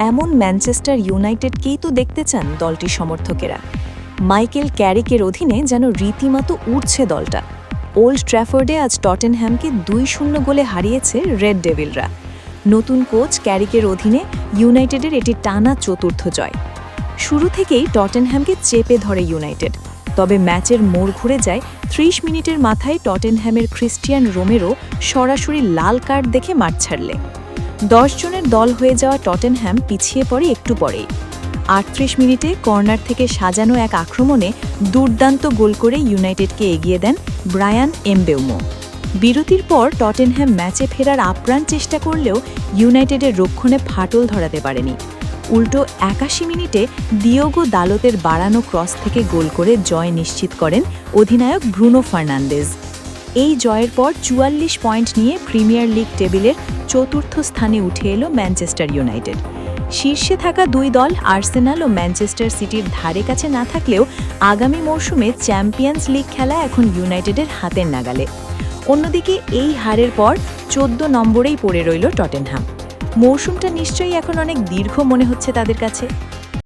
এমন ম্যানচেস্টার ইউনাইটেডকেই তো দেখতে চান দলটির সমর্থকেরা। মাইকেল ক্যারিকের অধীনে যেন রীতিমতো উঠছে দলটা। ওল্ড ট্র্যাফোর্ডে আজ টটেনহ্যামকে 2-0 গোলে হারিয়েছে রেড ডেভিলরা। নতুন কোচ ক্যারিকের অধীনে ইউনাইটেডের এটি টানা চতুর্থ জয়। শুরু থেকেই টটেনহ্যামকে চেপে ধরে ইউনাইটেড, তবে ম্যাচের মোড় ঘুরে যায় 30 মিনিটের মাথায় টটেনহ্যামের ক্রিস্টিয়ান রোমেরো সরাসরি লাল কার্ড দেখে মাঠ ছাড়লে। 10 জনের দল হয়ে যাওয়া টটেনহ্যাম পিছিয়ে পড়ে একটু পরেই। 38 মিনিটে কর্নার থেকে সাজানো এক আক্রমণে দুর্দান্ত গোল করে ইউনাইটেডকে এগিয়ে দেন ব্রায়ান এমবেউমো। বিরতির পর টটেনহ্যাম ম্যাচে ফেরার আপ্রাণ চেষ্টা করলেও ইউনাইটেডের রক্ষণে ফাটল ধরাতে পারেনি। উল্টো 81 মিনিটে দিয়েগো দালতের বাড়ানো ক্রস থেকে গোল করে জয় নিশ্চিত করেন অধিনায়ক ব্রুনো ফার্নান্দেজ। এই জয়ের পর 44 পয়েন্ট নিয়ে প্রিমিয়ার লিগ টেবিলের চতুর্থ স্থানে উঠে এলো ম্যানচেস্টার ইউনাইটেড। শীর্ষে থাকা দুই দল আর্সেনাল ও ম্যানচেস্টার সিটির ধারে কাছে না থাকলেও আগামী মৌসুমে চ্যাম্পিয়ন্স লিগ খেলা এখন ইউনাইটেডের হাতের নাগালে। অন্যদিকে এই হারের পর 14 নম্বরেই পড়ে রইল টটেনহ্যাম। মৌসুমটা নিশ্চয়ই এখন অনেক দীর্ঘ মনে হচ্ছে তাদের কাছে।